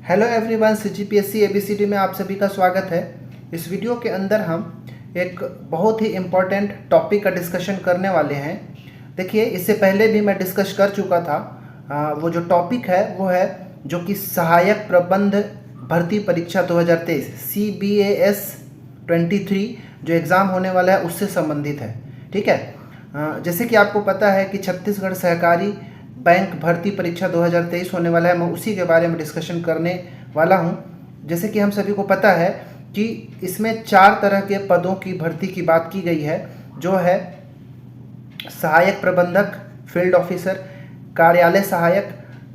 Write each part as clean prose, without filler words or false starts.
Hello everyone, CGPSC ABCD में आप सभी का स्वागत है। इस वीडियो के अंदर हम एक बहुत ही इम्पोर्टेंट टॉपिक का डिस्कशन करने वाले हैं। देखिए, इससे पहले भी मैं डिस्कस कर चुका था। वो जो टॉपिक है वो है जो कि सहायक प्रबंध भर्ती परीक्षा 2023 CBAS 23 जो एग्ज़ाम होने वाला है उससे संबंधित है। ठीक है, जैसे कि आपको पता है कि छत्तीसगढ़ सहकारी बैंक भर्ती परीक्षा 2023 होने वाला है। मैं उसी के बारे में डिस्कशन करने वाला हूं। जैसे कि हम सभी को पता है कि इसमें 4 तरह के पदों की भर्ती की बात की गई है, जो है सहायक प्रबंधक, फील्ड ऑफिसर, कार्यालय सहायक,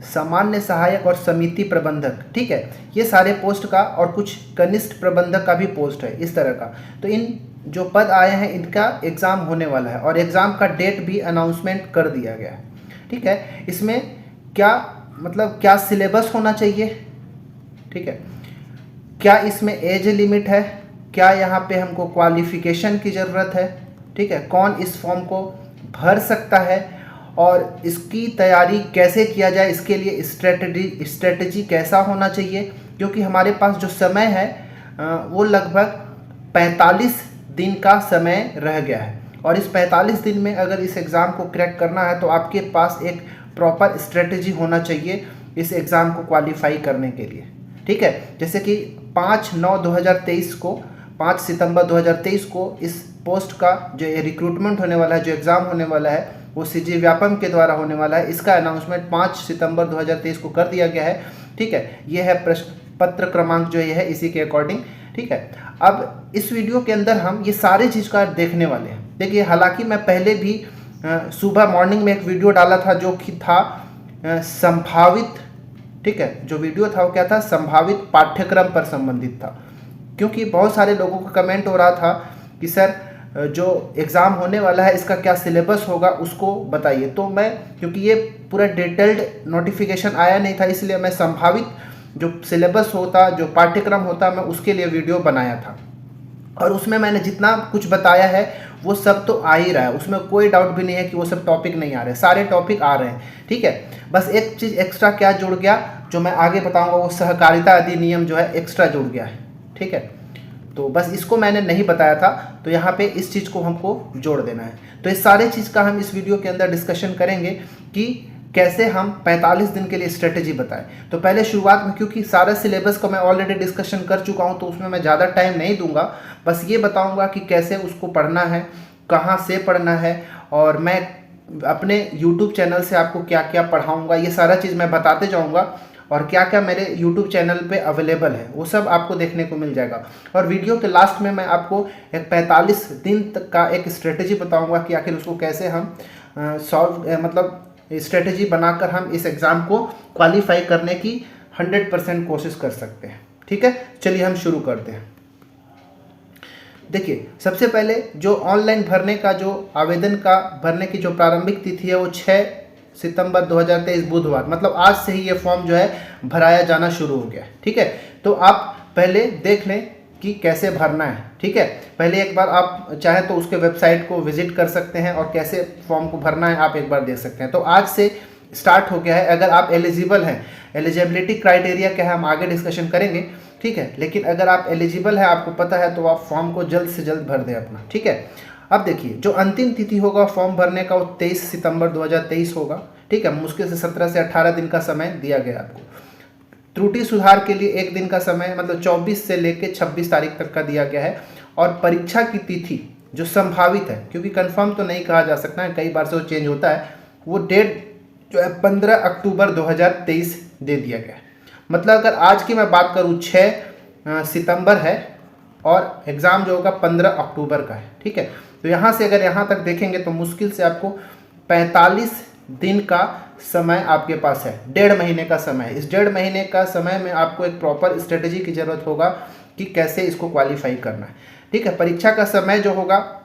सामान्य सहायक और समिति प्रबंधक। ठीक है, ये सारे पोस्ट का और कुछ कनिष्ठ प्रबंधक का भी पोस्ट है इस तरह का। तो इन जो पद आए हैं इनका एग्ज़ाम होने वाला है और एग्ज़ाम का डेट भी अनाउंसमेंट कर दिया गया है। ठीक है, इसमें क्या सिलेबस होना चाहिए, ठीक है, क्या इसमें एज लिमिट है, क्या यहाँ पे हमको क्वालिफिकेशन की ज़रूरत है, ठीक है, कौन इस फॉर्म को भर सकता है और इसकी तैयारी कैसे किया जाए, इसके लिए स्ट्रेटजी कैसा होना चाहिए। क्योंकि हमारे पास जो समय है वो लगभग 45 दिन का समय रह गया है और इस 45 दिन में अगर इस एग्ज़ाम को क्रैक करना है तो आपके पास एक प्रॉपर स्ट्रेटजी होना चाहिए इस एग्ज़ाम को क्वालिफाई करने के लिए। ठीक है, जैसे कि 5 सितंबर 2023 को इस पोस्ट का जो रिक्रूटमेंट होने वाला है, जो एग्ज़ाम होने वाला है वो सीजी व्यापम के द्वारा होने वाला है। इसका अनाउंसमेंट 5 सितंबर 2023 को कर दिया गया है। ठीक है, ये है प्रश्न पत्र क्रमांक जो ये है इसी के अकॉर्डिंग। ठीक है, अब इस वीडियो के अंदर हम ये सारे चीज़ का देखने वाले हैं। देखिए, हालांकि मैं पहले भी सुबह मॉर्निंग में एक वीडियो डाला था जो कि था संभावित, ठीक है, जो वीडियो था वो क्या था, संभावित पाठ्यक्रम पर संबंधित था। क्योंकि बहुत सारे लोगों का कमेंट हो रहा था कि सर जो एग्ज़ाम होने वाला है इसका क्या सिलेबस होगा उसको बताइए। तो मैं, क्योंकि ये पूरा डिटेल्ड नोटिफिकेशन आया नहीं था, इसलिए मैं संभावित जो सिलेबस होता, जो पाठ्यक्रम होता, मैं उसके लिए वीडियो बनाया था और उसमें मैंने जितना कुछ बताया है वो सब तो आ ही रहा है। उसमें कोई डाउट भी नहीं है कि वो सब टॉपिक नहीं आ रहे, सारे टॉपिक आ रहे हैं। ठीक है, बस एक चीज़ एक्स्ट्रा क्या जुड़ गया जो मैं आगे बताऊंगा, वो सहकारिता अधिनियम जो है एक्स्ट्रा जुड़ गया है। ठीक है, तो बस इसको मैंने नहीं बताया था, तो यहाँ पे इस चीज़ को हमको जोड़ देना है। तो इस सारे चीज़ का हम इस वीडियो के अंदर डिस्कशन करेंगे कि कैसे हम 45 दिन के लिए स्ट्रेटजी बताएं। तो पहले शुरुआत में, क्योंकि सारा सिलेबस को मैं ऑलरेडी डिस्कशन कर चुका हूं तो उसमें मैं ज़्यादा टाइम नहीं दूंगा, बस ये बताऊंगा कि कैसे उसको पढ़ना है, कहां से पढ़ना है, और मैं अपने YouTube चैनल से आपको क्या क्या पढ़ाऊंगा, ये सारा चीज़ मैं बताते जाऊँगा। और क्या क्या मेरे YouTube चैनल पे अवेलेबल है वो सब आपको देखने को मिल जाएगा। और वीडियो के लास्ट में मैं आपको एक 45 दिन तक का एक स्ट्रेटजी बताऊँगा कि आखिर उसको कैसे हम स्ट्रेटजी बनाकर हम इस एग्ज़ाम को क्वालिफाई करने की 100% कोशिश कर सकते हैं। ठीक है, चलिए हम शुरू करते हैं। देखिए, सबसे पहले जो ऑनलाइन भरने का जो आवेदन का भरने की जो प्रारंभिक तिथि है वो 6 सितंबर 2023 बुधवार, मतलब आज से ही ये फॉर्म जो है भराया जाना शुरू हो गया है। ठीक है, तो आप पहले देख लें कि कैसे भरना है। ठीक है, पहले एक बार आप चाहें तो उसके वेबसाइट को विजिट कर सकते हैं और कैसे फॉर्म को भरना है आप एक बार देख सकते हैं। तो आज से स्टार्ट हो गया है। अगर आप एलिजिबल हैं, एलिजिबिलिटी क्राइटेरिया क्या है हम आगे डिस्कशन करेंगे। ठीक है, लेकिन अगर आप एलिजिबल है, आपको पता है, तो आप फॉर्म को जल्द से जल्द भर दें अपना। ठीक है, अब देखिए, जो अंतिम तिथि होगा फॉर्म भरने का वो 23 सितंबर 2023 होगा। ठीक है, मुश्किल से 17 से 18 दिन का समय दिया गया आपको। त्रुटि सुधार के लिए 1 दिन का समय, मतलब 24 से लेकर 26 तारीख तक का दिया गया है। और परीक्षा की तिथि जो संभावित है, क्योंकि कंफर्म तो नहीं कहा जा सकता है, कई बार से वो चेंज होता है, वो डेट जो है 15 अक्टूबर 2023 दे दिया गया है। मतलब अगर आज की मैं बात करूँ 6 सितंबर है और एग्ज़ाम जो होगा 15 अक्टूबर का है। ठीक है, तो यहाँ से अगर यहाँ तक देखेंगे तो मुश्किल से आपको 45 दिन का समय आपके पास है, 1.5 महीने का समय है। इस 1.5 महीने का समय में आपको एक प्रॉपर स्ट्रेटजी की ज़रूरत होगा कि कैसे इसको क्वालिफाई करना है। ठीक है, परीक्षा का समय जो होगा,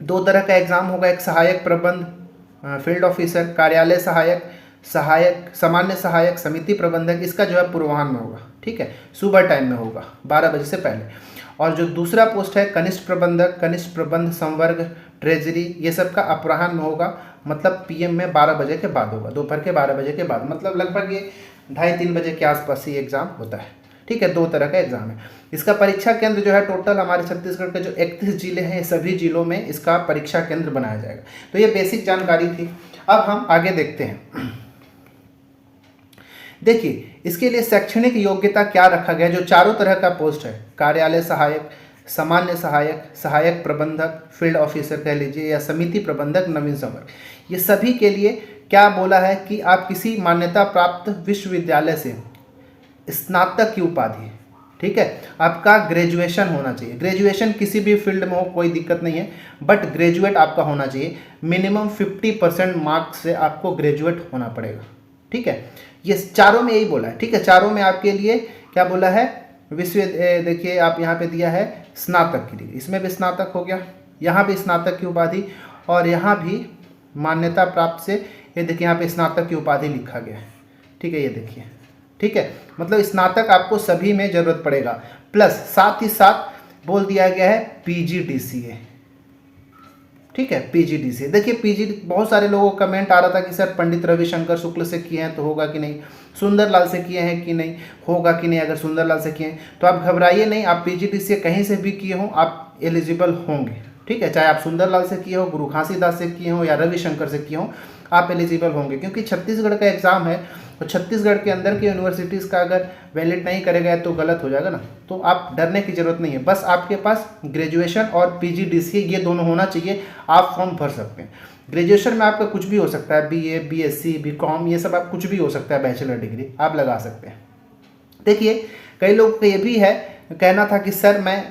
2 तरह का एग्ज़ाम होगा, एक सहायक प्रबंध फील्ड ऑफिसर, कार्यालय सहायक, सामान्य सहायक, समिति प्रबंधक। इसका जो है पूर्वाह्न में होगा। ठीक है, सुबह टाइम में होगा 12 बजे से पहले। और जो दूसरा पोस्ट है कनिष्ठ प्रबंधक, कनिष्ठ प्रबंध संवर्ग, ट्रेजरी, ये सब का अपराह्न में होगा, मतलब PM में 12 बजे के बाद होगा, दोपहर के 12 बजे के बाद। मतलब लगभग ये 2:30-3 बजे के आसपास ही एग्ज़ाम होता है। ठीक है, 2 तरह का एग्ज़ाम है। इसका परीक्षा केंद्र जो है टोटल हमारे छत्तीसगढ़ के जो 31 जिले हैं, सभी जिलों में इसका परीक्षा केंद्र बनाया जाएगा। तो ये बेसिक जानकारी थी। अब हम आगे देखते हैं। देखिए इसके लिए शैक्षणिक योग्यता क्या रखा गया, जो चारों तरह का पोस्ट है, कार्यालय सहायक, सामान्य सहायक, सहायक प्रबंधक, फील्ड ऑफिसर कह लीजिए, या समिति प्रबंधक, नवीन संवर्ग, ये सभी के लिए क्या बोला है कि आप किसी मान्यता प्राप्त विश्वविद्यालय से स्नातक की उपाधि, ठीक है, आपका ग्रेजुएशन होना चाहिए। ग्रेजुएशन किसी भी फील्ड में हो कोई दिक्कत नहीं है, बट ग्रेजुएट आपका होना चाहिए। मिनिमम 50% मार्क्स से आपको ग्रेजुएट होना पड़ेगा। ठीक है, ये चारों में यही बोला है। ठीक है, चारों में आपके लिए क्या बोला है, देखिए आप यहाँ पे दिया है स्नातक की डिग्री, इसमें भी स्नातक हो गया, यहाँ भी स्नातक की उपाधि, और यहाँ भी मान्यता प्राप्त से, ये देखिए यहाँ पे स्नातक की उपाधि लिखा गया है। ठीक है, ये देखिए, ठीक है, मतलब स्नातक आपको सभी में जरूरत पड़ेगा। प्लस साथ ही साथ बोल दिया गया है PGDCA। ठीक है, PGDCA। देखिए PG, बहुत सारे लोगों को कमेंट आ रहा था कि सर पंडित रविशंकर शुक्ल से किए हैं तो होगा कि नहीं, सुंदरलाल से किए हैं कि नहीं, होगा कि नहीं। अगर सुंदरलाल से किए हैं तो आप घबराइए नहीं, आप PGDCA कहीं से भी किए हो आप एलिजिबल होंगे। ठीक है, चाहे आप सुंदरलाल से किए हो, गुरु घासीदास से किए हो, या रविशंकर से किए हो, आप एलिजिबल होंगे। क्योंकि छत्तीसगढ़ का एग्ज़ाम है, तो छत्तीसगढ़ के अंदर की यूनिवर्सिटीज़ का अगर वैलिड नहीं करेगा तो गलत हो जाएगा ना। तो आप डरने की ज़रूरत नहीं है, बस आपके पास ग्रेजुएशन और PGDCA ये दोनों होना चाहिए, आप फॉर्म भर सकते हैं। ग्रेजुएशन में आपका कुछ भी हो सकता है, BA, BSc, BCom, ये सब आप कुछ भी हो सकता है, बैचलर डिग्री आप लगा सकते हैं। देखिए कई लोग का ये भी है कहना था कि सर मैं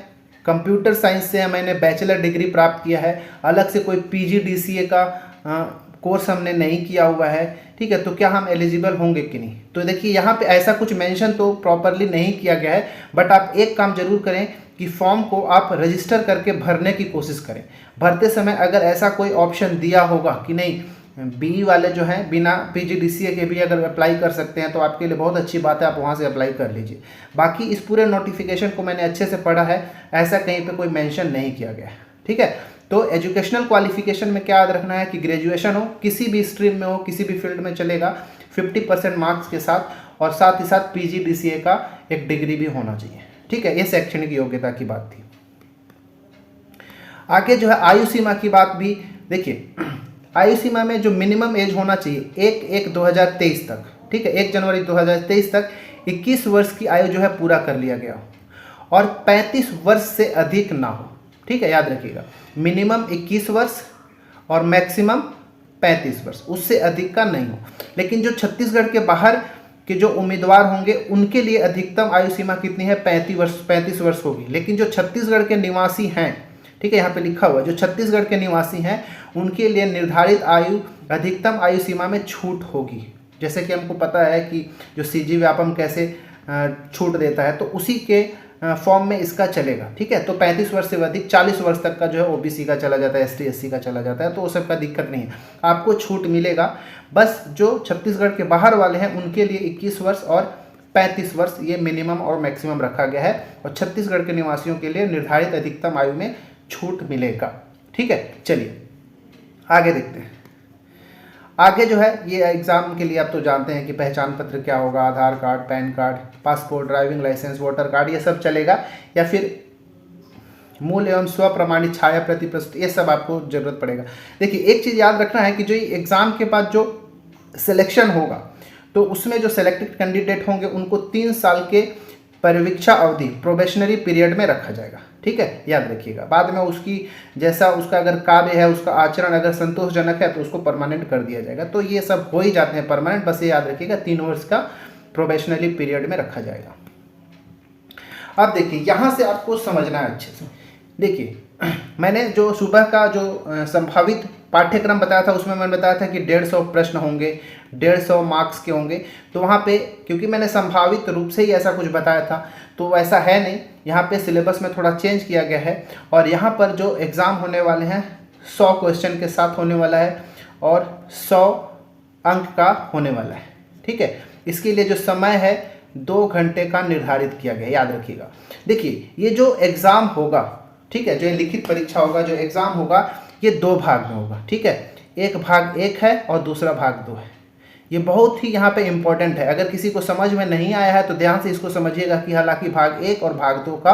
कंप्यूटर साइंस से मैंने बैचलर डिग्री प्राप्त किया है, अलग से कोई PGDCA का कोर्स हमने नहीं किया हुआ है, ठीक है, तो क्या हम एलिजिबल होंगे कि नहीं। तो देखिए यहाँ पे ऐसा कुछ मेंशन तो प्रॉपरली नहीं किया गया है, बट आप एक काम जरूर करें कि फॉर्म को आप रजिस्टर करके भरने की कोशिश करें। भरते समय अगर ऐसा कोई ऑप्शन दिया होगा कि नहीं BE वाले जो हैं बिना PGDCA के भी अगर अप्लाई कर सकते हैं, तो आपके लिए बहुत अच्छी बात है, आप वहाँ से अप्लाई कर लीजिए। बाकी इस पूरे नोटिफिकेशन को मैंने अच्छे से पढ़ा है, ऐसा कहीं पे कोई मेंशन नहीं किया गया है। ठीक है, तो एजुकेशनल क्वालिफिकेशन में क्या याद रखना है कि ग्रेजुएशन हो, किसी भी स्ट्रीम में हो, किसी भी फील्ड में चलेगा, 50% मार्क्स के साथ, और साथ ही साथ PGDCA का एक डिग्री भी होना चाहिए। ठीक है, ये शैक्षणिक योग्यता की बात थी। आगे जो है आयु सीमा की बात भी देखिए, आयु सीमा में जो मिनिमम एज होना चाहिए 1/1/2023 तक, ठीक है, 1 जनवरी 2023 तक 21 वर्ष की आयु जो है पूरा कर लिया गया हो, और 35 वर्ष से अधिक ना हो। ठीक है, याद रखिएगा, मिनिमम 21 वर्ष और मैक्सिमम 35 वर्ष, उससे अधिक का नहीं हो। लेकिन जो छत्तीसगढ़ के बाहर के जो उम्मीदवार होंगे उनके लिए अधिकतम आयु सीमा कितनी है, 35 वर्ष होगी। लेकिन जो छत्तीसगढ़ के निवासी हैं, ठीक है, यहाँ पे लिखा हुआ है, जो छत्तीसगढ़ के निवासी हैं उनके लिए निर्धारित आयु अधिकतम आयु सीमा में छूट होगी। जैसे कि हमको पता है कि जो CG व्यापम कैसे छूट देता है, तो उसी के फॉर्म में इसका चलेगा। ठीक है, तो 35 वर्ष से अधिक 40 वर्ष तक का जो है OBC का चला जाता है, ST SC का चला जाता है, तो वो सब का दिक्कत नहीं है, आपको छूट मिलेगा। बस जो छत्तीसगढ़ के बाहर वाले हैं उनके लिए 21 वर्ष और 35 वर्ष ये मिनिमम और मैक्सिमम रखा गया है, और छत्तीसगढ़ के निवासियों के लिए निर्धारित अधिकतम आयु में छूट मिलेगा। ठीक है, चलिए आगे देखते हैं। आगे जो है ये एग्ज़ाम के लिए आप तो जानते हैं कि पहचान पत्र क्या होगा, Aadhaar card, PAN card, passport, driving licence, voter card, ये सब चलेगा, या फिर मूल एवं स्व प्रमाणित छाया प्रति प्रस्तुत, ये सब आपको जरूरत पड़ेगा। देखिए एक चीज़ याद रखना है कि जो एग्ज़ाम के बाद जो सिलेक्शन होगा, तो उसमें जो सेलेक्टेड कैंडिडेट होंगे उनको 3 साल के परिवीक्षा अवधि, प्रोबेशनरी पीरियड में रखा जाएगा। ठीक है, याद रखिएगा। बाद में उसकी जैसा उसका अगर कार्य है, उसका आचरण अगर संतोषजनक है, तो उसको परमानेंट कर दिया जाएगा। तो ये सब हो ही जाते हैं परमानेंट, बस ये याद रखिएगा 3 वर्ष का प्रोबेशनरी पीरियड में रखा जाएगा। अब देखिए यहाँ से आपको समझना है अच्छे से। देखिए मैंने जो सुबह का जो संभावित पाठ्यक्रम बताया था, उसमें मैंने बताया था कि 150 प्रश्न होंगे, 150 मार्क्स के होंगे। तो वहाँ पे क्योंकि मैंने संभावित रूप से ही ऐसा कुछ बताया था, तो वैसा है नहीं, यहाँ पे सिलेबस में थोड़ा चेंज किया गया है। और यहाँ पर जो एग्ज़ाम होने वाले हैं 100 क्वेश्चन के साथ होने वाला है, और 100 अंक का होने वाला है। ठीक है, इसके लिए जो समय है 2 घंटे का निर्धारित किया गया, याद रखिएगा। देखिए ये जो एग्ज़ाम होगा, ठीक है, जो लिखित परीक्षा होगा, जो एग्ज़ाम होगा, ये 2 भाग में होगा। ठीक है, एक भाग 1 है और दूसरा भाग 2 है। ये बहुत ही यहाँ पे इम्पोर्टेंट है। अगर किसी को समझ में नहीं आया है तो ध्यान से इसको समझिएगा कि हालांकि भाग 1 और भाग 2 का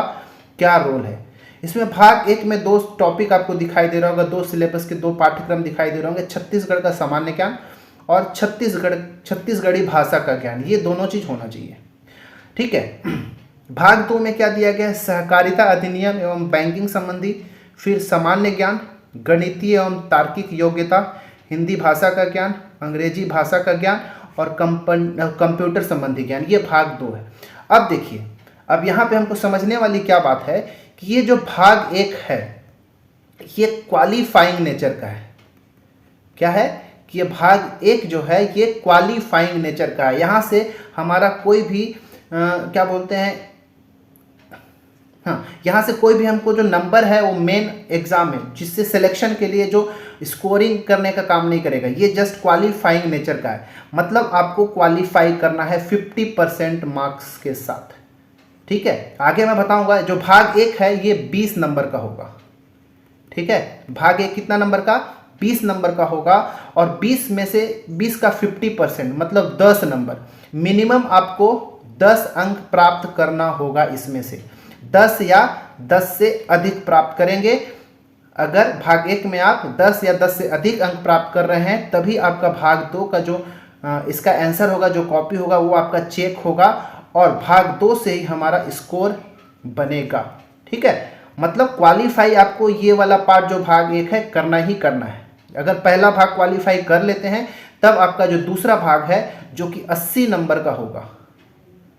क्या रोल है। इसमें भाग 1 में 2 टॉपिक आपको दिखाई दे रहा होगा, 2 सिलेबस के 2 पाठ्यक्रम दिखाई दे रहे होंगे, छत्तीसगढ़ का सामान्य ज्ञान और छत्तीसगढ़ी भाषा का ज्ञान, ये दोनों चीज़ होना चाहिए। ठीक है। भाग 2 में क्या दिया गया है, सहकारिता अधिनियम एवं बैंकिंग संबंधी, फिर सामान्य ज्ञान, गणितीय एवं तार्किक योग्यता, हिंदी भाषा का ज्ञान, अंग्रेजी भाषा का ज्ञान और कंप्यूटर संबंधी ज्ञान, ये भाग 2 है। अब देखिए, अब यहाँ पे हमको समझने वाली क्या बात है कि ये जो भाग 1 है ये क्वालिफाइंग नेचर का है। क्या है कि ये भाग 1 जो है ये क्वालिफाइंग नेचर का है। यहाँ से हमारा कोई भी क्या बोलते हैं, हाँ, यहाँ से कोई भी हमको जो नंबर है वो मेन एग्जाम में जिससे सिलेक्शन के लिए जो स्कोरिंग करने का काम नहीं करेगा, ये जस्ट क्वालिफाइंग नेचर का है। मतलब आपको क्वालिफाई करना है 50% मार्क्स के साथ। ठीक है, आगे मैं बताऊंगा। जो भाग 1 है ये 20 नंबर का होगा। ठीक है, भाग 1 कितना नंबर का, 20 नंबर का होगा और 20 में से 20 का 50% मतलब 10 नंबर, मिनिमम आपको 10 अंक प्राप्त करना होगा। इसमें से 10 या 10 से अधिक प्राप्त करेंगे। अगर भाग 1 में आप 10 या 10 से अधिक अंक प्राप्त कर रहे हैं तभी आपका भाग 2 का जो इसका आंसर होगा, जो कॉपी होगा वो आपका चेक होगा और भाग 2 से ही हमारा स्कोर बनेगा। ठीक है, मतलब क्वालिफाई आपको ये वाला पार्ट जो भाग 1 है करना ही करना है। अगर पहला भाग क्वालिफाई कर लेते हैं तब आपका जो दूसरा भाग है जो कि 80 नंबर का होगा,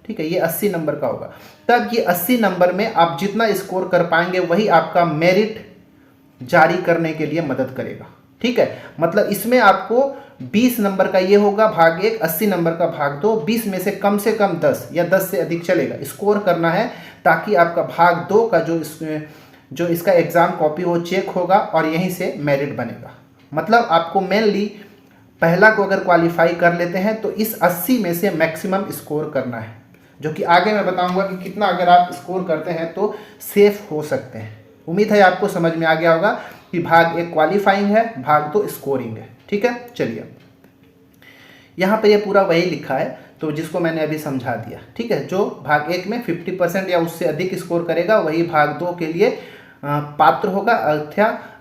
ठीक है, ये 80 नंबर का होगा, तब ये 80 नंबर में आप जितना स्कोर कर पाएंगे वही आपका मेरिट जारी करने के लिए मदद करेगा। ठीक है, मतलब इसमें आपको 20 नंबर का ये होगा भाग 1, 80 नंबर का भाग 2, 20 में से कम 10 या 10 से अधिक चलेगा स्कोर करना है, ताकि आपका भाग 2 का जो इसका एग्ज़ाम कॉपी वो चेक होगा और यहीं से मेरिट बनेगा। मतलब आपको मेनली पहला को अगर क्वालिफाई कर लेते हैं तो इस 80 में से मैक्सिमम स्कोर करना है, जो कि आगे मैं बताऊंगा कि कितना अगर आप स्कोर करते हैं तो सेफ हो सकते हैं। उम्मीद है आपको समझ में आ गया होगा कि भाग 1 क्वालिफाइंग है, भाग 2 स्कोरिंग है। ठीक है, चलिए यहाँ पे ये पूरा वही लिखा है तो जिसको मैंने अभी समझा दिया। ठीक है, जो भाग 1 में 50% या उससे अधिक स्कोर करेगा वही भाग 2 के लिए पात्र होगा,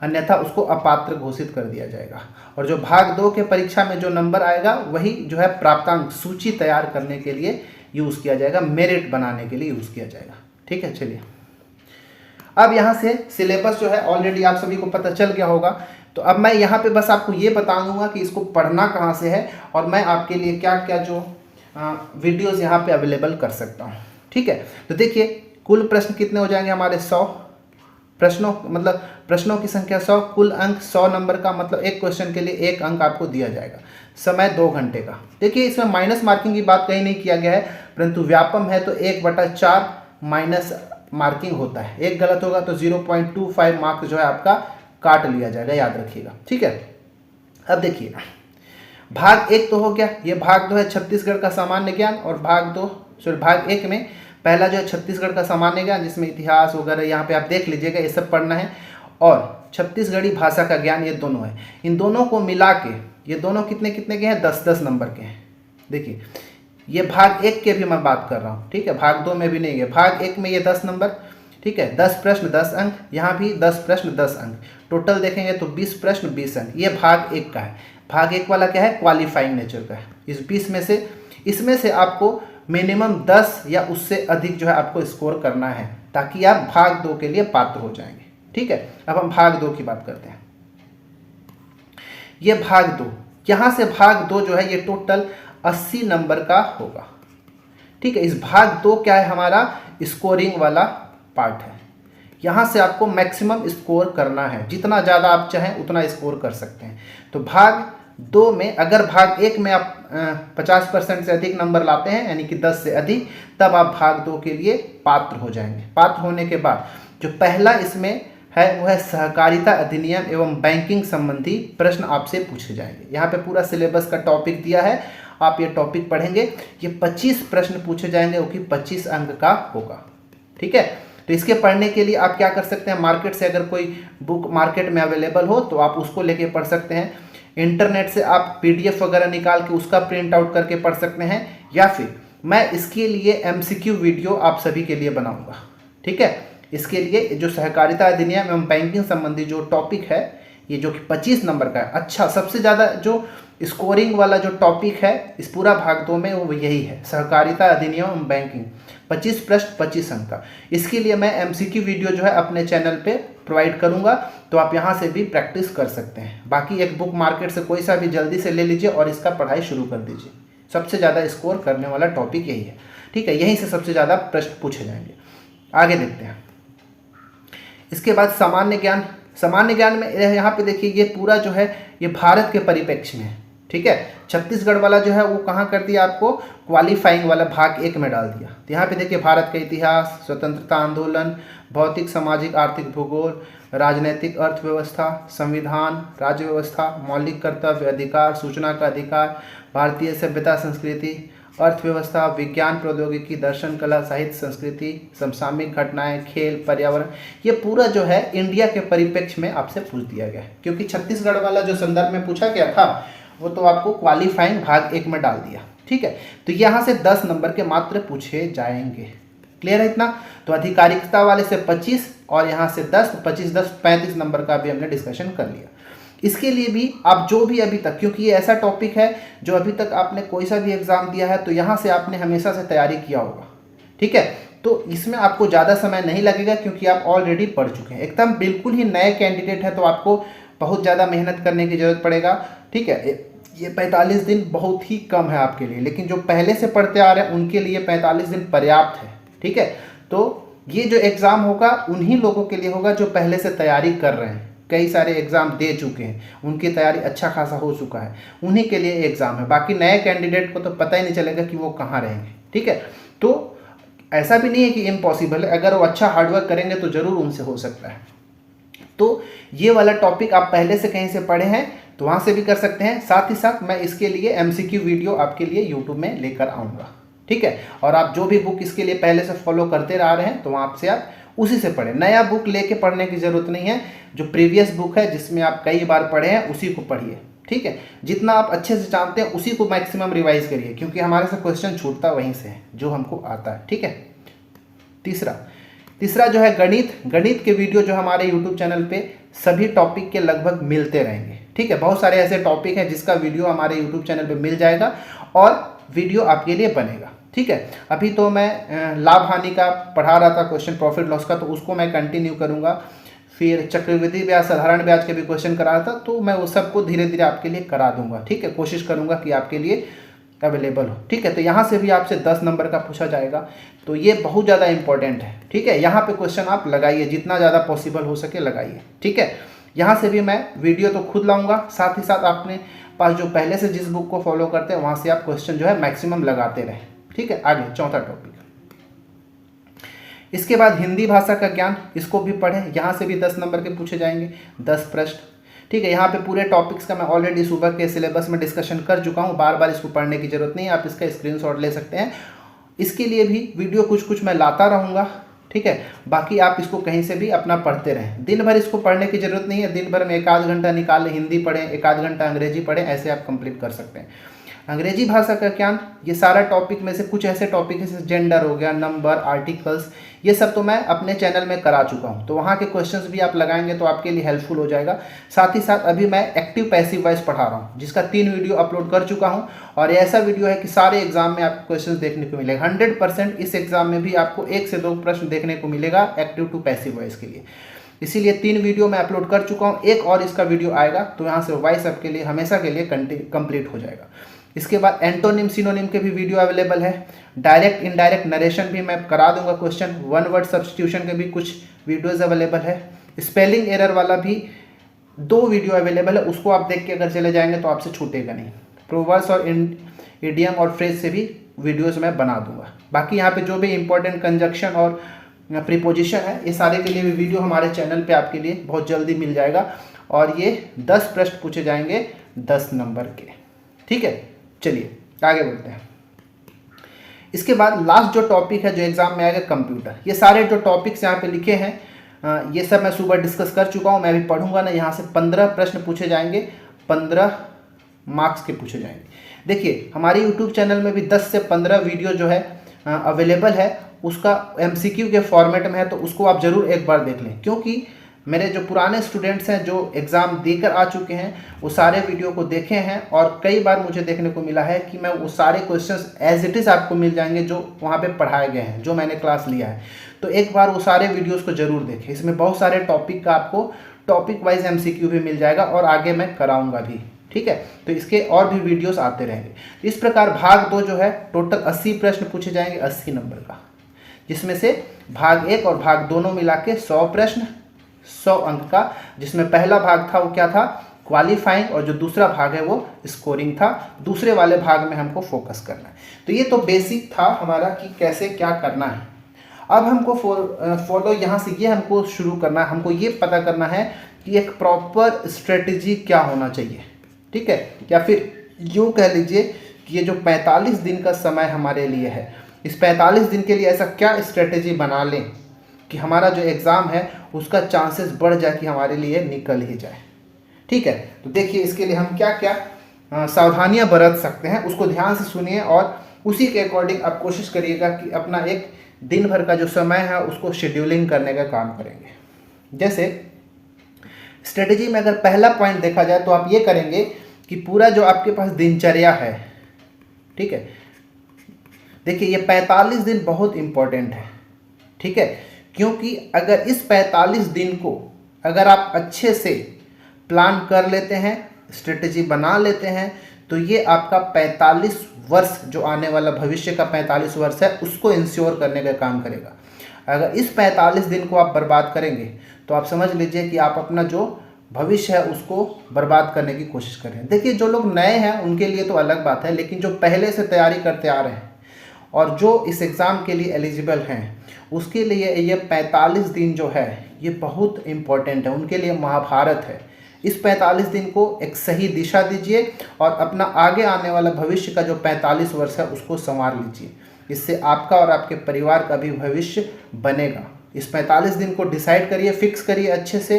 अन्यथा उसको अपात्र घोषित कर दिया जाएगा। और जो भाग 2 के परीक्षा में जो नंबर आएगा वही जो है प्राप्तांक सूची तैयार करने के लिए यूज़ किया जाएगा, मेरिट बनाने के लिए यूज़ किया जाएगा। ठीक है, चलिए अब यहाँ से सिलेबस जो है ऑलरेडी आप सभी को पता चल गया होगा, तो अब मैं यहाँ पे बस आपको ये बता दूंगा कि इसको पढ़ना कहाँ से है और मैं आपके लिए क्या क्या जो वीडियोज़ यहाँ पे अवेलेबल कर सकता हूँ। ठीक है, तो देखिए कुल प्रश्न कितने हो जाएंगे हमारे 100 प्रश्नों, मतलब प्रश्नों की संख्या 100, कुल अंक 100 नंबर का, मतलब एक क्वेश्चन के लिए 1 अंक आपको दिया जाएगा, समय 2 घंटे का। देखिए इसमें माइनस मार्किंग की बात कहीं नहीं किया गया है, परंतु व्यापम है तो 1/4 माइनस मार्किंग होता है। एक गलत होगा तो 0.25 मार्क्स जो है आपका काट लिया जाएगा, याद रखिएगा। ठीक है, अब देखिए भाग 1 तो हो गया, ये भाग 2 है छत्तीसगढ़ का सामान्य ज्ञान, और भाग 1 में पहला जो है छत्तीसगढ़ का सामान्य ज्ञान जिसमें इतिहास वगैरह यहाँ पे आप देख लीजिएगा, ये सब पढ़ना है, और छत्तीसगढ़ी भाषा का ज्ञान, ये दोनों है। इन दोनों को मिला के ये दोनों कितने कितने के हैं, 10-10 नंबर के हैं। देखिए ये भाग 1 के भी मैं बात कर रहा हूँ। ठीक है, भाग 2 में भी नहीं है, भाग 1 में ये 10 नंबर। ठीक है, 10 प्रश्न 10 अंक, यहाँ भी 10 प्रश्न 10 अंक, टोटल देखेंगे तो 20 प्रश्न 20 अंक। ये भाग 1 का है। भाग 1 वाला क्या है, क्वालिफाइंग नेचर का है। इस 20 में से इसमें से आपको मिनिमम 10 या उससे अधिक जो है आपको स्कोर करना है, ताकि आप भाग 2 के लिए पात्र हो जाएंगे। ठीक है, अब हम भाग 2 की बात करते हैं। ये भाग 2, यहाँ से भाग 2 जो है ये टोटल 80 नंबर का होगा। ठीक है, इस भाग 2 क्या है, हमारा स्कोरिंग वाला पार्ट है। यहाँ से आपको मैक्सिमम स्कोर करना है, जितना ज़्यादा आप चाहें उतना स्कोर कर सकते हैं। तो भाग 2 में अगर भाग 1 में आप 50% से अधिक नंबर लाते हैं, यानी कि 10 से अधिक, तब आप भाग 2 के लिए पात्र हो जाएंगे। पात्र होने के बाद जो पहला इसमें है वो है सहकारिता अधिनियम एवं बैंकिंग संबंधी प्रश्न आपसे पूछे जाएंगे। यहाँ पे पूरा सिलेबस का टॉपिक दिया है, आप ये टॉपिक पढ़ेंगे। ये 25 प्रश्न पूछे जाएंगे, वो कि 25 अंक का होगा। ठीक है, तो इसके पढ़ने के लिए आप क्या कर सकते हैं, मार्केट से अगर कोई बुक मार्केट में अवेलेबल हो तो आप उसको लेके पढ़ सकते हैं, इंटरनेट से आप पीडीएफ वगैरह निकाल के उसका प्रिंट आउट करके पढ़ सकते हैं, या फिर मैं इसके लिए एमसीक्यू वीडियो आप सभी के लिए बनाऊंगा। ठीक है, इसके लिए जो सहकारिता अधिनियम एवं बैंकिंग संबंधी जो टॉपिक है, ये जो कि 25 नंबर का है, अच्छा सबसे ज़्यादा जो स्कोरिंग वाला जो टॉपिक है इस पूरा भाग 2 में वो यही है, सहकारिता अधिनियम एवं बैंकिंग, 25 प्रश्न 25 अंक का। इसके लिए मैं एमसीक्यू वीडियो जो है अपने चैनल पे प्रोवाइड करूंगा, तो आप यहाँ से भी प्रैक्टिस कर सकते हैं। बाकी एक बुक मार्केट से कोई सा भी जल्दी से ले लीजिए और इसका पढ़ाई शुरू कर दीजिए। सबसे ज़्यादा स्कोर करने वाला टॉपिक यही है। ठीक है, यहीं से सबसे ज़्यादा प्रश्न पूछे जाएंगे। आगे देखते हैं। इसके बाद सामान्य ज्ञान। सामान्य ज्ञान में यहाँ पे देखिए ये पूरा जो है ये भारत के परिप्रेक्ष्य में है। ठीक है, छत्तीसगढ़ वाला जो है वो कहाँ कर दिया, आपको क्वालिफाइंग वाला भाग 1 में डाल दिया। तो यहाँ पे देखिए भारत का इतिहास, स्वतंत्रता आंदोलन, भौतिक सामाजिक आर्थिक भूगोल, राजनीतिक अर्थव्यवस्था, संविधान, राज्य व्यवस्था, मौलिक कर्तव्य अधिकार, सूचना का अधिकार, भारतीय सभ्यता संस्कृति, अर्थव्यवस्था, विज्ञान प्रौद्योगिकी, दर्शन कला, साहित्य संस्कृति, समसामयिक घटनाएं, खेल, पर्यावरण, ये पूरा जो है इंडिया के परिप्रेक्ष्य में आपसे पूछ दिया गया है। क्योंकि छत्तीसगढ़ वाला जो संदर्भ में पूछा गया था वो तो आपको क्वालिफाइंग भाग 1 में डाल दिया। ठीक है, तो यहाँ से 10 नंबर के मात्र पूछे जाएंगे। क्लियर है इतना? तो आधिकारिकता वाले से 25 और यहाँ से 10, 25 10 35 नंबर का भी हमने डिस्कशन कर लिया। इसके लिए भी आप जो भी अभी तक, क्योंकि ये ऐसा टॉपिक है जो अभी तक आपने कोई सा भी एग्जाम दिया है तो यहाँ से आपने हमेशा से तैयारी किया होगा। ठीक है, तो इसमें आपको ज़्यादा समय नहीं लगेगा क्योंकि आप ऑलरेडी पढ़ चुके हैं। एकदम बिल्कुल ही नए कैंडिडेट है तो आपको बहुत ज़्यादा मेहनत करने की ज़रूरत पड़ेगा। ठीक है, ये 45 दिन बहुत ही कम है आपके लिए, लेकिन जो पहले से पढ़ते आ रहे हैं उनके लिए 45 दिन पर्याप्त है। ठीक है, तो ये जो एग्ज़ाम होगा उन्हीं लोगों के लिए होगा जो पहले से तैयारी कर रहे हैं, कई सारे एग्ज़ाम दे चुके हैं, उनकी तैयारी अच्छा खासा हो चुका है, उन्हीं के लिए एग्ज़ाम है। बाकी नए कैंडिडेट को तो पता ही नहीं चलेगा कि वो कहाँ रहेंगे। ठीक है, तो ऐसा भी नहीं है कि इम्पॉसिबल है, अगर वो अच्छा हार्डवर्क करेंगे तो ज़रूर उनसे हो सकता है। तो ये वाला टॉपिक आप पहले से कहीं से पढ़े हैं तो वहाँ से भी कर सकते हैं। साथ ही साथ मैं इसके लिए एमसीक्यू वीडियो आपके लिए यूट्यूब में लेकर आऊँगा। ठीक है, और आप जो भी बुक इसके लिए पहले से फॉलो करते आ रहे हैं तो वहाँ से आप उसी से पढ़ें। नया बुक लेके पढ़ने की ज़रूरत नहीं है, जो प्रीवियस बुक है जिसमें आप कई बार पढ़े हैं उसी को पढ़िए। ठीक है, जितना आप अच्छे से जानते हैं उसी को मैक्सिमम रिवाइज करिए, क्योंकि हमारे से क्वेश्चन छूटता वहीं से है जो हमको आता है। ठीक है, तीसरा जो है गणित। गणित के वीडियो जो हमारे यूट्यूब चैनल पे सभी टॉपिक के लगभग मिलते रहेंगे। ठीक है, बहुत सारे ऐसे टॉपिक हैं जिसका वीडियो हमारे यूट्यूब चैनल पे मिल जाएगा और वीडियो आपके लिए बनेगा। ठीक है, अभी तो मैं लाभ हानि का पढ़ा रहा था, क्वेश्चन प्रॉफिट लॉस का, तो उसको मैं कंटिन्यू करूँगा। फिर चक्रवृद्धि ब्याज, साधारण ब्याज के भी क्वेश्चन करा था, तो मैं वो सबको धीरे धीरे आपके लिए करा दूंगा। ठीक है, कोशिश करूँगा कि आपके लिए अवेलेबल हो। ठीक है, तो यहाँ से भी आपसे 10 नंबर का पूछा जाएगा, तो ये बहुत ज़्यादा इंपॉर्टेंट है। ठीक है, यहाँ पे क्वेश्चन आप लगाइए, जितना ज़्यादा पॉसिबल हो सके लगाइए। ठीक है, यहाँ से भी मैं वीडियो तो खुद लाऊंगा, साथ ही साथ अपने पास जो पहले से जिस बुक को फॉलो करते हैं वहाँ से आप क्वेश्चन जो है मैक्सिमम लगाते रहें। ठीक है, आगे चौथा टॉपिक। इसके बाद हिंदी भाषा का ज्ञान, इसको भी पढ़ें। यहाँ से भी 10 नंबर के पूछे जाएंगे, 10 प्रश्न। ठीक है, यहाँ पे पूरे टॉपिक्स का मैं ऑलरेडी सुबह के सिलेबस में डिस्कशन कर चुका हूँ, बार बार इसको पढ़ने की जरूरत नहीं है, आप इसका स्क्रीनशॉट ले सकते हैं। इसके लिए भी वीडियो कुछ कुछ मैं लाता रहूँगा। ठीक है, बाकी आप इसको कहीं से भी अपना पढ़ते रहें। दिन भर इसको पढ़ने की जरूरत नहीं है, दिन भर में 1 आध घंटा निकाल लें, हिंदी पढ़ें, 1 आध घंटा अंग्रेजी पढ़ें, ऐसे आप कंप्लीट कर सकते हैं। अंग्रेजी भाषा का ज्ञान, ये सारा टॉपिक में से कुछ ऐसे टॉपिक है जैसे जेंडर हो गया, नंबर, आर्टिकल्स, ये सब तो मैं अपने चैनल में करा चुका हूँ, तो वहाँ के क्वेश्चंस भी आप लगाएंगे तो आपके लिए हेल्पफुल हो जाएगा। साथ ही साथ अभी मैं एक्टिव पैसिव वॉइस पढ़ा रहा हूँ, जिसका 3 वीडियो अपलोड कर चुका हूँ, और ये ऐसा वीडियो है कि सारे एग्जाम में आपको क्वेश्चन देखने को मिलेगा। 100% इस एग्जाम में भी आपको 1 से 2 प्रश्न देखने को मिलेगा एक्टिव टू पैसिव वॉइस के लिए। इसीलिए 3 वीडियो मैं अपलोड कर चुका हूँ, एक और इसका वीडियो आएगा, तो यहाँ से वॉइस आपके लिए हमेशा के लिए कंप्लीट हो जाएगा। इसके बाद एंटोनिम सिनोनिम के भी वीडियो अवेलेबल है। डायरेक्ट इनडायरेक्ट नरेशन भी मैं करा दूंगा क्वेश्चन, 1 वर्ड सब्स्टिट्यूशन के भी कुछ वीडियोस अवेलेबल है। स्पेलिंग एरर वाला भी 2 वीडियो अवेलेबल है, उसको आप देख के अगर चले जाएंगे तो आपसे छूटेगा नहीं। प्रोवर्ब्स और इडियम और फ्रेज से भी वीडियोस मैं बना दूंगा। बाकी यहाँ पे जो भी इंपॉर्टेंट कंजक्शन और प्रीपोजिशन है, ये सारे के लिए भी वीडियो हमारे चैनल पे आपके लिए बहुत जल्दी मिल जाएगा, और ये 10 प्रश्न पूछे जाएंगे 10 नंबर के। ठीक है, चलिए आगे बढ़ते हैं। इसके बाद लास्ट जो टॉपिक है जो एग्जाम में आएगा, कंप्यूटर। ये सारे जो टॉपिक्स यहाँ पे लिखे हैं ये सब मैं सुबह डिस्कस कर चुका हूँ, मैं अभी पढ़ूंगा ना। यहाँ से 15 प्रश्न पूछे जाएंगे, 15 मार्क्स के पूछे जाएंगे। देखिए हमारे यूट्यूब चैनल में भी 10 से 15 वीडियो जो है अवेलेबल है, उसका MCQ के फॉर्मेट में है, तो उसको आप ज़रूर एक बार देख लें, क्योंकि मेरे जो पुराने स्टूडेंट्स हैं जो एग्ज़ाम देकर आ चुके हैं वो सारे वीडियो को देखे हैं, और कई बार मुझे देखने को मिला है कि मैं वो सारे क्वेश्चंस एज इट इज़ आपको मिल जाएंगे जो वहाँ पे पढ़ाए गए हैं, जो मैंने क्लास लिया है। तो एक बार वो सारे वीडियोज़ को ज़रूर देखें, इसमें बहुत सारे टॉपिक का आपको टॉपिक वाइज MCQ भी मिल जाएगा, और आगे मैं कराऊँगा भी, ठीक है। तो इसके और भी वीडियोस आते रहेंगे। इस प्रकार भाग 2 जो है टोटल 80 प्रश्न पूछे जाएंगे 80 नंबर का, जिसमें से भाग 1 और भाग दोनों मिला के 100 प्रश्न 100 अंक का, जिसमें पहला भाग था वो क्या था, क्वालिफाइंग, और जो दूसरा भाग है वो स्कोरिंग था। दूसरे वाले भाग में हमको फोकस करना है। तो ये तो बेसिक था हमारा कि कैसे क्या करना है। अब हमको फॉलो यहाँ से ये हमको शुरू करना है, हमको ये पता करना है कि एक प्रॉपर स्ट्रेटजी क्या होना चाहिए, ठीक है। या फिर यूँ कह लीजिए कि ये जो 45 दिन का समय हमारे लिए है, इस 45 दिन के लिए ऐसा क्या स्ट्रेटजी बना लें कि हमारा जो एग्ज़ाम है उसका चांसेस बढ़ जाए कि हमारे लिए निकल ही जाए, ठीक है। तो देखिए इसके लिए हम क्या क्या सावधानियां बरत सकते हैं, उसको ध्यान से सुनिए और उसी के अकॉर्डिंग आप कोशिश करिएगा कि अपना एक दिन भर का जो समय है उसको शेड्यूलिंग करने का काम करेंगे। जैसे स्ट्रेटजी में अगर पहला पॉइंट देखा जाए तो आप ये करेंगे कि पूरा जो आपके पास दिनचर्या है, ठीक है, देखिए ये 45 दिन बहुत इम्पोर्टेंट है, ठीक है, क्योंकि अगर इस 45 दिन को अगर आप अच्छे से प्लान कर लेते हैं, स्ट्रेटजी बना लेते हैं, तो ये आपका 45 वर्ष जो आने वाला भविष्य का 45 वर्ष है उसको इंश्योर करने का काम करेगा। अगर इस 45 दिन को आप बर्बाद करेंगे तो आप समझ लीजिए कि आप अपना जो भविष्य है उसको बर्बाद करने की कोशिश कर रहे हैं। देखिए जो लोग नए हैं उनके लिए तो अलग बात है, लेकिन जो पहले से तैयारी करते आ रहे हैं और जो इस एग्ज़ाम के लिए एलिजिबल हैं उसके लिए ये 45 दिन जो है ये बहुत इम्पोर्टेंट है, उनके लिए महाभारत है। इस 45 दिन को एक सही दिशा दीजिए और अपना आगे आने वाला भविष्य का जो 45 वर्ष है उसको संवार लीजिए। इससे आपका और आपके परिवार का भी भविष्य बनेगा। इस 45 दिन को डिसाइड करिए, फिक्स करिए, अच्छे से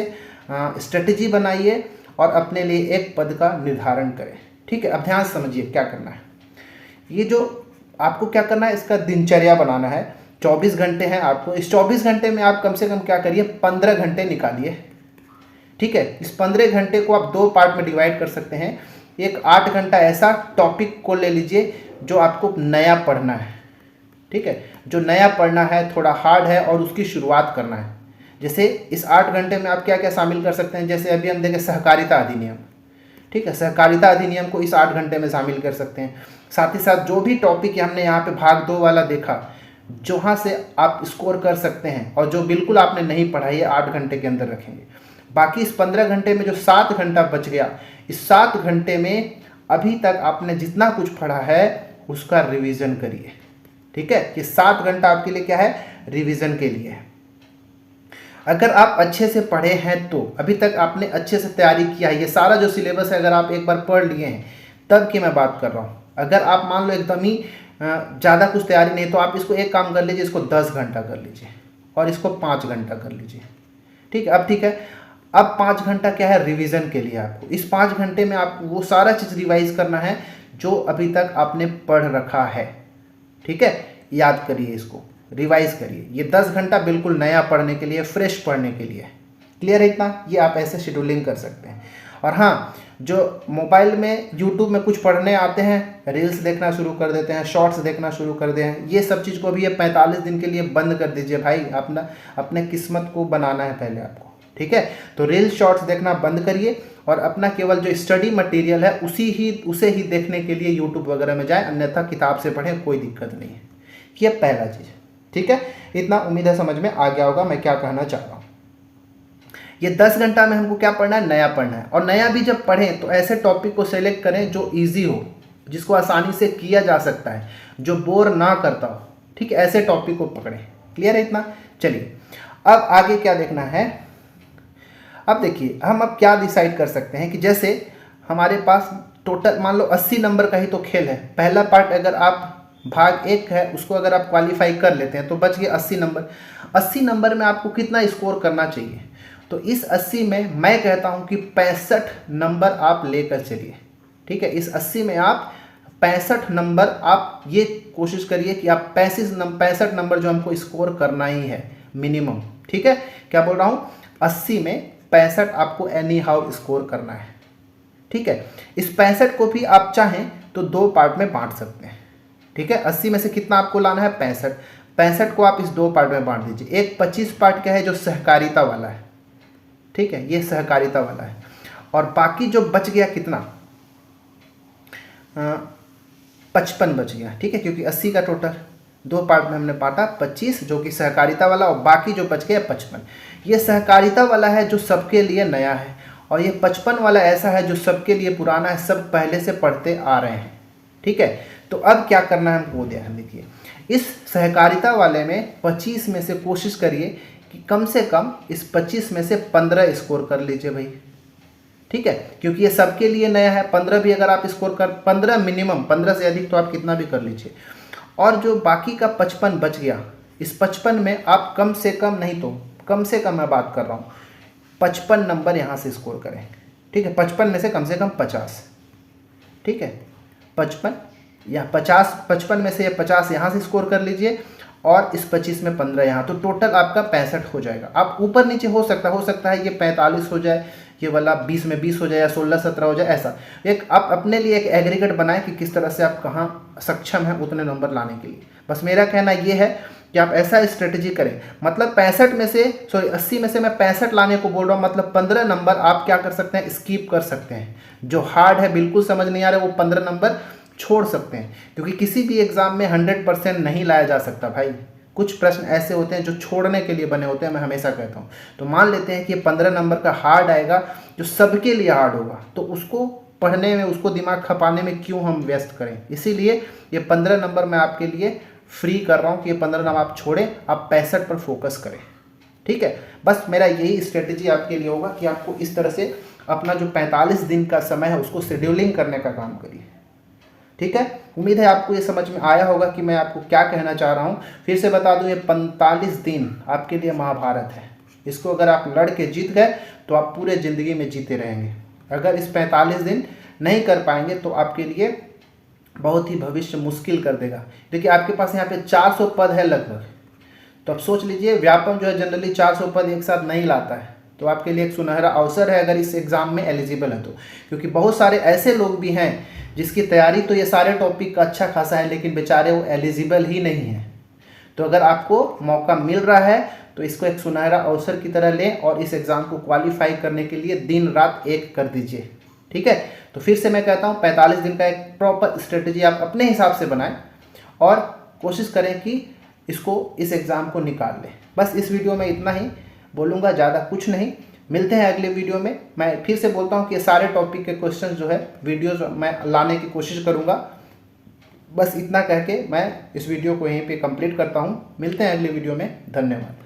स्ट्रेटजी बनाइए और अपने लिए एक पद का निर्धारण करें, ठीक है। अब ध्यान से समझिए क्या करना है। ये जो आपको क्या करना है, इसका दिनचर्या बनाना है। 24 घंटे हैं आपको, इस 24 घंटे में आप कम से कम क्या करिए, 15 घंटे निकालिए, ठीक है। इस 15 घंटे को आप 2 पार्ट में डिवाइड कर सकते हैं। एक 8 घंटा ऐसा टॉपिक को ले लीजिए जो आपको नया पढ़ना है, ठीक है, जो नया पढ़ना है, थोड़ा हार्ड है और उसकी शुरुआत करना है। जैसे इस 8 घंटे में आप क्या क्या शामिल कर सकते हैं, जैसे अभी हम देखें सहकारिता अधिनियम, ठीक है, सहकारिता अधिनियम को इस 8 घंटे में शामिल कर सकते हैं। साथ ही साथ जो भी टॉपिक हमने यहाँ पे भाग 2 वाला देखा, जहाँ से आप स्कोर कर सकते हैं और जो बिल्कुल आपने नहीं पढ़ा ये 8 घंटे के अंदर रखेंगे। बाकी इस 15 घंटे में जो 7 घंटा बच गया, इस 7 घंटे में अभी तक आपने जितना कुछ पढ़ा है उसका रिवीजन करिए, ठीक है। ये 7 घंटा आपके लिए क्या है, रिवीजन के लिए है। अगर आप अच्छे से पढ़े हैं तो अभी तक आपने अच्छे से तैयारी किया है, ये सारा जो सिलेबस है अगर आप एक बार पढ़ लिए हैं तब की मैं बात कर रहा हूँ। अगर आप मान लो एकदम ही ज़्यादा कुछ तैयारी नहीं तो आप इसको एक काम कर लीजिए, इसको 10 घंटा कर लीजिए और इसको 5 घंटा कर लीजिए, ठीक है। अब ठीक है, अब 5 घंटा क्या है, रिवीजन के लिए आपको। इस 5 घंटे में आप वो सारा चीज़ रिवाइज करना है जो अभी तक आपने पढ़ रखा है, ठीक है। याद करिए, इसको रिवाइज करिए। ये 10 घंटा बिल्कुल नया पढ़ने के लिए, फ्रेश पढ़ने के लिए। क्लियर है इतना? ये आप ऐसे शेड्यूलिंग कर सकते हैं। और हाँ, जो मोबाइल में यूट्यूब में कुछ पढ़ने आते हैं, रील्स देखना शुरू कर देते हैं, शॉर्ट्स देखना शुरू कर देते हैं, ये सब चीज़ को भी ये 45 दिन के लिए बंद कर दीजिए भाई। अपने किस्मत को बनाना है पहले आपको, ठीक है। तो रील्स शॉर्ट्स देखना बंद करिए और अपना केवल जो स्टडी मटेरियल है उसे ही देखने के लिए यूट्यूब वगैरह में जाएं, अन्यथा किताब से पढ़ें, कोई दिक्कत नहीं है। ये पहला चीज़, ठीक है। इतना उम्मीद है समझ में आ गया होगा मैं क्या कहना चाह रहा हूँ। ये 10 घंटा में हमको क्या पढ़ना है, नया पढ़ना है। और नया भी जब पढ़ें तो ऐसे टॉपिक को सेलेक्ट करें जो इजी हो, जिसको आसानी से किया जा सकता है, जो बोर ना करता हो, ठीक है। ऐसे टॉपिक को पकड़ें। क्लियर है इतना? चलिए अब आगे क्या देखना है। अब देखिए हम अब क्या डिसाइड कर सकते हैं कि जैसे हमारे पास टोटल मान लो 80 नंबर का ही तो खेल है। पहला पार्ट अगर आप भाग 1 है उसको अगर आप क्वालिफाई कर लेते हैं तो बच गए 80 नंबर। 80 नंबर में आपको कितना स्कोर करना चाहिए, तो इस 80 में मैं कहता हूँ कि 65 नंबर आप लेकर चलिए। ठीक है, इस 80 में आप 65 नंबर आप ये कोशिश करिए कि आप 65 नंबर जो हमको स्कोर करना ही है मिनिमम। ठीक है, क्या बोल रहा हूँ, 80 में 65 आपको एनी हाउ स्कोर करना है। ठीक है, इस 65 को भी आप चाहें तो 2 पार्ट में बांट सकते हैं। ठीक है, 80 में से कितना आपको लाना है, 65। 65 को आप इस 2 पार्ट में बांट दीजिए। एक 25 पार्ट का है जो सहकारिता वाला है। ठीक है, ये सहकारिता वाला है। और बाकी जो बच गया कितना, 55 बच गया। ठीक है, क्योंकि 80 का टोटल 2 पार्ट में हमने बांटा, 25 जो कि सहकारिता वाला और बाकी जो बच गया 55। ये सहकारिता वाला है जो सबके लिए नया है, और ये 55 वाला ऐसा है जो सबके लिए पुराना है, सब पहले से पढ़ते आ रहे हैं। ठीक है, तो अब क्या करना है हमको ध्यान देखिए। इस सहकारिता वाले में 25 में से कोशिश करिए कि कम से कम इस 25 में से 15 स्कोर कर लीजिए भाई। ठीक है, क्योंकि ये सबके लिए नया है। 15 भी अगर आप स्कोर कर, 15 मिनिमम, 15 से अधिक तो आप कितना भी कर लीजिए। और जो बाकी का 55 बच गया, इस 55 में आप कम से कम, नहीं तो कम से कम मैं बात कर रहा हूँ, 55 नंबर यहाँ से स्कोर करें। ठीक है, 55 में से कम 50। ठीक है, 55 या 50, 55 में से 50 यहाँ से स्कोर कर लीजिए, और इस 25 में 15 यहाँ, तो टोटल आपका 65 हो जाएगा। आप ऊपर नीचे हो सकता है ये 45 हो जाए, ये वाला 20 में 20 हो जाए, या 16-17 हो जाए। ऐसा एक आप अपने लिए एक एग्रीगेट बनाएं कि किस तरह से आप कहाँ सक्षम हैं उतने नंबर लाने के लिए। बस मेरा कहना ये है कि आप ऐसा स्ट्रेटजी करें। मतलब 65 में से, सॉरी 80 में से मैं 65 लाने को बोल रहा हूँ, मतलब 15 नंबर आप क्या कर सकते हैं, स्किप कर सकते हैं। जो हार्ड है, बिल्कुल समझ नहीं आ रहा है, वो 15 नंबर छोड़ सकते हैं, क्योंकि किसी भी एग्जाम में 100% नहीं लाया जा सकता भाई। कुछ प्रश्न ऐसे होते हैं जो छोड़ने के लिए बने होते हैं, मैं हमेशा कहता हूँ। तो मान लेते हैं कि ये 15 नंबर का हार्ड आएगा जो सबके लिए हार्ड होगा, तो उसको पढ़ने में, उसको दिमाग खपाने में क्यों हम व्यस्त करें। इसीलिए ये 15 नंबर मैं आपके लिए फ्री कर रहा हूँ कि ये 15 नंबर आप छोड़ें, आप 65 पर फोकस करें। ठीक है, बस मेरा यही स्ट्रेटजी आपके लिए होगा कि आपको इस तरह से अपना जो 45 दिन का समय है उसको शेड्यूलिंग करने का काम करिए। ठीक है, उम्मीद है आपको ये समझ में आया होगा कि मैं आपको क्या कहना चाह रहा हूँ। फिर से बता दूँ, ये 45 दिन आपके लिए महाभारत है। इसको अगर आप लड़ के जीत गए तो आप पूरे ज़िंदगी में जीते रहेंगे। अगर इस 45 दिन नहीं कर पाएंगे तो आपके लिए बहुत ही भविष्य मुश्किल कर देगा। देखिए, आपके पास यहाँ पे 400 पद है लगभग, तो आप सोच लीजिए, व्यापम जो है जनरली 400 पद एक साथ नहीं लाता है। तो आपके लिए एक सुनहरा अवसर है अगर इस एग्ज़ाम में एलिजिबल है तो, क्योंकि बहुत सारे ऐसे लोग भी हैं जिसकी तैयारी तो ये सारे टॉपिक का अच्छा खासा है, लेकिन बेचारे वो एलिजिबल ही नहीं है। तो अगर आपको मौका मिल रहा है तो इसको एक सुनहरा अवसर की तरह लें, और इस एग्ज़ाम को क्वालिफाई करने के लिए दिन रात एक कर दीजिए। ठीक है, तो फिर से मैं कहता हूँ, 45 दिन का एक प्रॉपर स्ट्रेटजी आप अपने हिसाब से बनाएं, और कोशिश करें कि इस एग्ज़ाम को निकाल लें। बस इस वीडियो में इतना ही बोलूँगा, ज़्यादा कुछ नहीं। मिलते हैं अगले वीडियो में। मैं फिर से बोलता हूँ कि सारे टॉपिक के क्वेश्चंस जो है वीडियोस मैं लाने की कोशिश करूँगा। बस इतना कह के मैं इस वीडियो को यहीं पे कंप्लीट करता हूँ। मिलते हैं अगले वीडियो में। धन्यवाद।